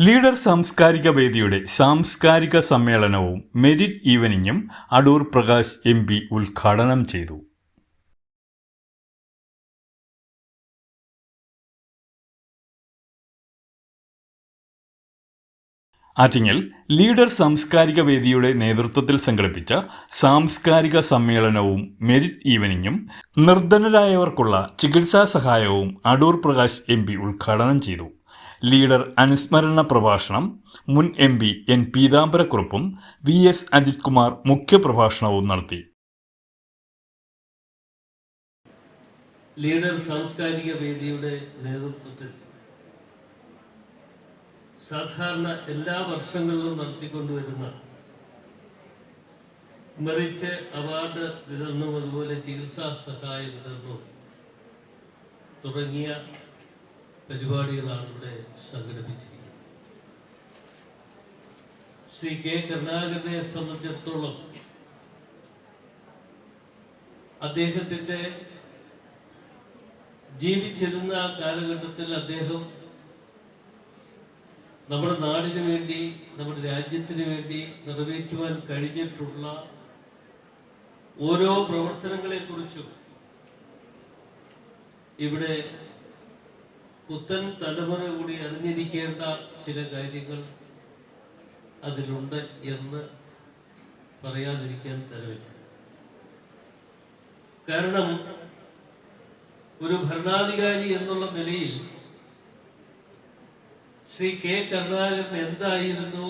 Leader സാംസ്കാരിക വേദിയുടെ സാംസ്കാരിക സമ്മേളനവും മെരിറ്റ് ഈവനിങ്ങും അടൂർ പ്രകാശ് MP ഉദ്ഘാടനം ചെയ്തു. ആറ്റിങ്ങൽ ലീഡർ സാംസ്കാരിക വേദിയുടെ നേതൃത്വത്തിൽ സംഘടിപ്പിച്ച സാംസ്കാരിക സമ്മേളനവും മെരിറ്റ് ഈവനിങ്ങും നിർധനരായവർക്കുള്ള ചികിത്സാ സഹായവും അടൂർ പ്രകാശ് MP ഉദ്ഘാടനം ചെയ്തു. ലീഡർ അനുസ്മരണ പ്രഭാഷണം മുൻ MP N പീതാംബരക്കുറുപ്പും VS Ajith Kumar മുഖ്യപ്രഭാഷണവും നടത്തി. ലീഡർ സാംസ്കാരിക വേദിയുടെ നേതൃത്വത്തിൽ സാധാരണ എല്ലാ വർഷങ്ങളിലും നടത്തിക്കൊണ്ടുവരുന്ന മെറിറ്റ് അവാർഡ് വിതരണവും അതുപോലെ ചികിത്സാ സഹായ വിതരണവും തുടങ്ങിയ പരിപാടികളാണ് ഇവിടെ സംഘടിപ്പിച്ചിരിക്കുന്നത്. ശ്രീ K. കരുണാകരനെ സംബന്ധിച്ചിടത്തോളം അദ്ദേഹത്തിൻ്റെ ജീവിച്ചിരുന്ന കാലഘട്ടത്തിൽ അദ്ദേഹം നമ്മുടെ നാടിനു വേണ്ടി, നമ്മുടെ രാജ്യത്തിന് വേണ്ടി നിറവേറ്റുവാൻ കഴിഞ്ഞിട്ടുള്ള ഓരോ പ്രവർത്തനങ്ങളെക്കുറിച്ചും ഇവിടെ പുത്തൻ തലമുറ കൂടി അറിഞ്ഞിരിക്കേണ്ട ചില കാര്യങ്ങൾ അതിലുണ്ട് എന്ന് പറയാതിരിക്കാൻ തരമില്ല. കാരണം ഒരു ഭരണാധികാരി എന്നുള്ള നിലയിൽ ശ്രീ K. കരുണാകരൻ എന്തായിരുന്നു,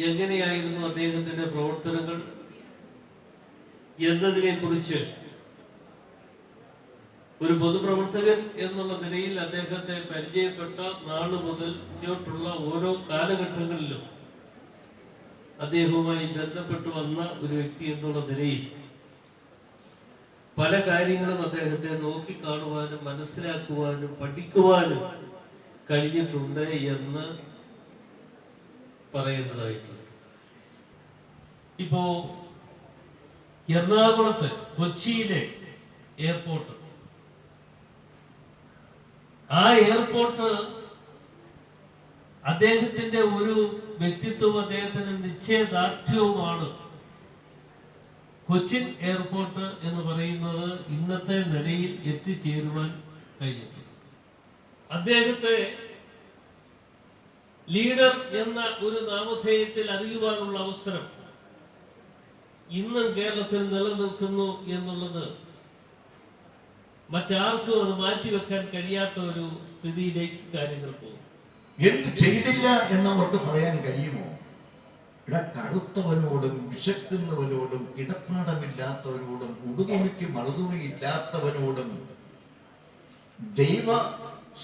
എങ്ങനെയായിരുന്നു അദ്ദേഹത്തിൻ്റെ പ്രവർത്തനങ്ങൾ എന്നതിനെ കുറിച്ച് ഒരു പൊതുപ്രവർത്തകൻ എന്നുള്ള നിലയിൽ അദ്ദേഹത്തെ പരിചയപ്പെട്ട നാള് മുതൽ ഇങ്ങോട്ടുള്ള ഓരോ കാലഘട്ടങ്ങളിലും അദ്ദേഹവുമായി ബന്ധപ്പെട്ടു വന്ന ഒരു വ്യക്തി എന്നുള്ള നിലയിൽ പല കാര്യങ്ങളും അദ്ദേഹത്തെ നോക്കിക്കാണുവാനും മനസ്സിലാക്കുവാനും പഠിക്കുവാനും കഴിഞ്ഞിട്ടുണ്ട് എന്ന് പറയേണ്ടതായിട്ടുണ്ട്. ഇപ്പോ എറണാകുളത്ത് കൊച്ചിയിലെ എയർപോർട്ട്, ആ എയർപോർട്ട് അദ്ദേഹത്തിന്റെ ഒരു വ്യക്തിത്വവും അദ്ദേഹത്തിന്റെ നിശ്ചയദാർഢ്യവുമാണ് കൊച്ചിൻ എയർപോർട്ട് എന്ന് പറയുന്നത് ഇന്നത്തെ നിലയിൽ എത്തിച്ചേരുവാൻ കഴിഞ്ഞിട്ടുണ്ട്. അദ്ദേഹത്തെ ലീഡർ എന്ന ഒരു നാമധേയത്തിൽ അറിയുവാനുള്ള അവസരം ഇന്നും കേരളത്തിൽ നിലനിൽക്കുന്നു എന്നുള്ളത് മറ്റാർക്കും അത് മാറ്റിവെക്കാൻ കഴിയാത്ത ഒരു സ്ഥിതിയിലേക്ക് കാര്യങ്ങൾ പോകും. എന്ത് ചെയ്തില്ല എന്നവർക്ക് പറയാൻ കഴിയുമോ? കറുത്തവനോടും വിശക്കുന്നവനോടും ഇടപ്പാടമില്ലാത്തവനോടും ഉടുതുണിക്ക് മറുതുണിയില്ലാത്തവനോടും ദൈവ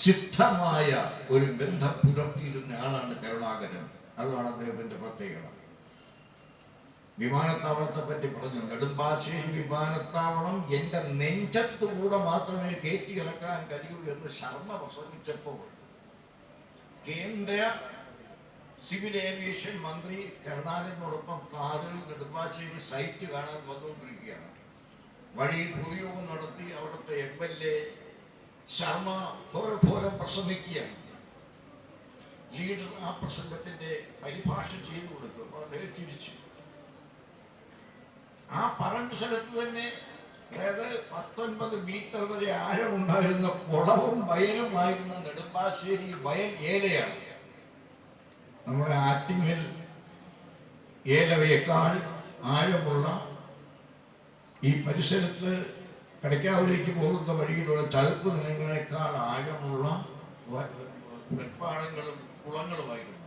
സിദ്ധമായ ഒരു ബന്ധം പുലർത്തിയിരുന്ന ആളാണ് കരുണാകരൻ. അതാണ് അദ്ദേഹത്തിന്റെ പ്രത്യേകത. വിമാനത്താവളത്തെ പറ്റി പറഞ്ഞു, നെടുമ്പാശ്ശേരി വിമാനത്താവളം എന്റെ നെഞ്ചത്തുകൂടെ മാത്രമേ കയറ്റി ഇറക്കാൻ കഴിയൂ എന്ന് ശർമ്മ പ്രസംഗിച്ചപ്പോൾ കേന്ദ്ര സിവിൽ ഏവിയേഷൻ മന്ത്രി കരുണാകരനോടൊപ്പം കാറിൽ നെടുമ്പാശ്ശേരി സൈറ്റ് കാണാൻ വന്നുകൊണ്ടിരിക്കുകയാണ്. വഴിയിൽ പൊതുയോഗം നടത്തി അവിടുത്തെ MLA ശർമ്മ ഘോരം പ്രസംഗിക്കുകയാണ്. ലീഡർ ആ പ്രസംഗത്തിന്റെ പരിഭാഷ ചെയ്തു കൊടുത്തു. അപ്പോൾ അദ്ദേഹം തിരിച്ചു. ആ പറഞ്ഞ സ്ഥലത്ത് തന്നെ, അതായത് 19 മീറ്റർ വരെ ആഴമുണ്ടായിരുന്ന കുളവും വയലുമായിരുന്ന നെടുമ്പാശ്ശേരി വയൽ ഏലയാണ്. നമ്മുടെ ആറ്റിങ്ങൽ ഏലവയേക്കാൾ ആഴമുള്ള ഈ പരിസരത്ത് കടയ്ക്കാവിലേക്ക് പോകുന്ന വഴിയിലുള്ള ചതുപ്പ് നിലങ്ങളെക്കാൾ ആഴമുള്ള നെൽപ്പാടങ്ങളും കുളങ്ങളുമായിരുന്നു.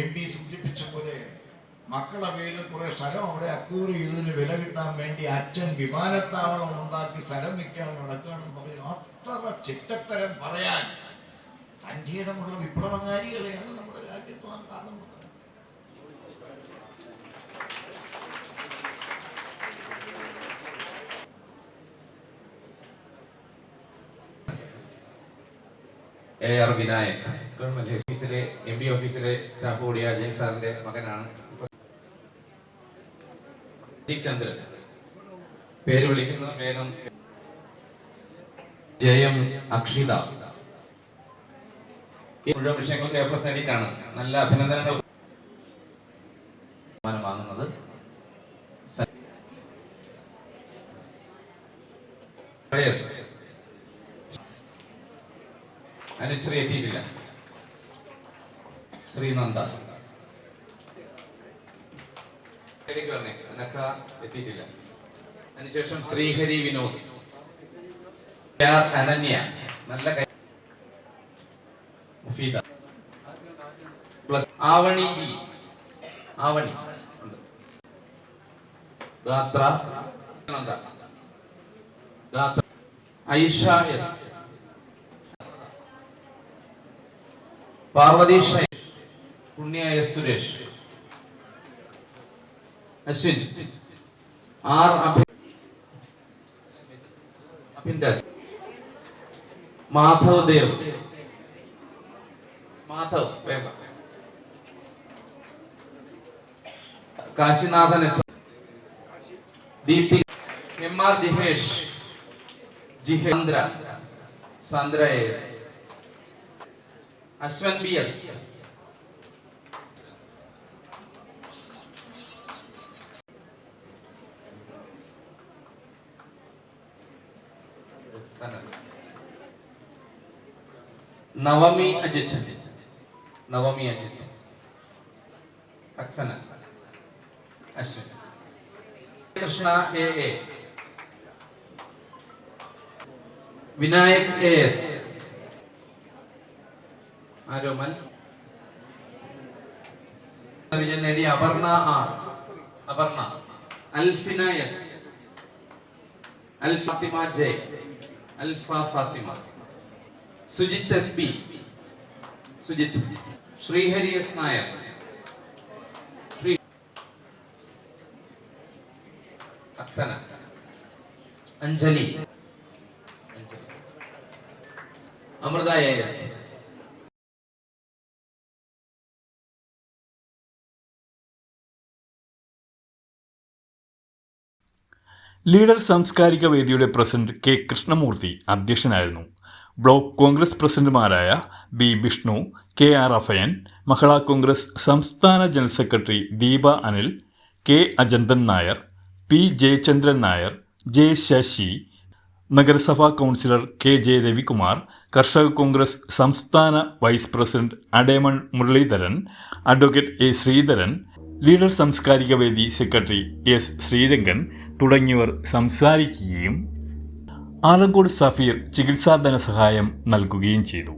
MP സൂചിപ്പിച്ച പോലെ മക്കളുടെ പേരിൽ കുറെ സ്ഥലം അവിടെ അക്യൂർ ചെയ്തതിന് വില കിട്ടാൻ വേണ്ടി അച്ഛൻ വിമാനത്താവളം ഉണ്ടാക്കി സ്ഥലം വിൽക്കാൻ നടക്കുകയാണെന്ന് പറയും. അത്ര ചിറ്റത്തരം പറയാൻ തൻ്റെ ഇടമുള്ള വിപ്ലവകാരികളെയാണ് നമ്മുടെ രാജ്യത്ത് നാം കാണുന്നത്. AR വിനായക് ഗവൺമെന്റ് ഓഫീസിലെ MP ഓഫീസിലെ സ്റ്റാഫ് കൂടിയ അജയ് സാറിന്റെ മകനാണ്. ചന്ദ്രൻ പേര് വിളിക്കുന്ന വേഗം. ജയം അക്ഷിത ഈ മുഴുവൻ വിഷയങ്ങൾക്ക് A+ നേടിയിട്ടാണ്. നല്ല അഭിനന്ദനങ്ങൾ വാങ്ങുന്നത്. അനുശ്രീ എത്തിയിട്ടില്ല. ശ്രീനന്ദ എത്തിയിട്ടില്ല. അതിനുശേഷം ശ്രീഹരി വിനോദ്, അനന്യ, നല്ല മുഫീദ പ്ലസ് ആവണി ബി, ആവണി ഉണ്ട്. Gathra Gathra Aisha S, Parvathy Shai, Punya S Suresh, Ashwin R Abhinraj, Madhav Dev, Madhav Vega, Kashinathan S, Deepthi, MR Jihesh, Jihendra, Sandra S, Ashwan B S, Navami Ajith, Navami Ajith, Aksana, Ashwin, Krishna A, Vinayak AS, Aromal, വിജയം നേടി Aparna R, Aparna, Alfina S, Al Fathima J, Alfa Fathima, Sujith SB, Sujith, Sreehari S Nair, Sree Aksana, Anjali, Amrita AS, leader സാംസ്കാരിക വേദിയുടെ പ്രസിഡന്റ് K. കൃഷ്ണമൂർത്തി അധ്യക്ഷനായിരുന്നു. ബ്ലോക്ക് കോൺഗ്രസ് പ്രസിഡന്റുമാരായ B. വിഷ്ണു, KR അഫയൻ, മഹിളാ കോൺഗ്രസ് സംസ്ഥാന general secretary Deepa Anil, K. Ajanthan Nair, P. Jayachandran Nair, J. Sasi, നഗരസഭാ കൗൺസിലർ KJ രവികുമാർ, കർഷക കോൺഗ്രസ് സംസ്ഥാന vice president Ademan Muraleedharan, advocate A. Sreedharan, leader സാംസ്കാരിക വേദി സെക്രട്ടറി S. ശ്രീരംഗൻ തുടങ്ങിയവർ സംസാരിക്കുകയും ആലങ്കോട് സഫീർ ചികിത്സാ ധനസഹായം നൽകുകയും ചെയ്തു.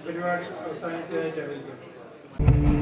പരിപാടി അവസാനിച്ചതായിട്ട് അറിയിക്കുന്നു.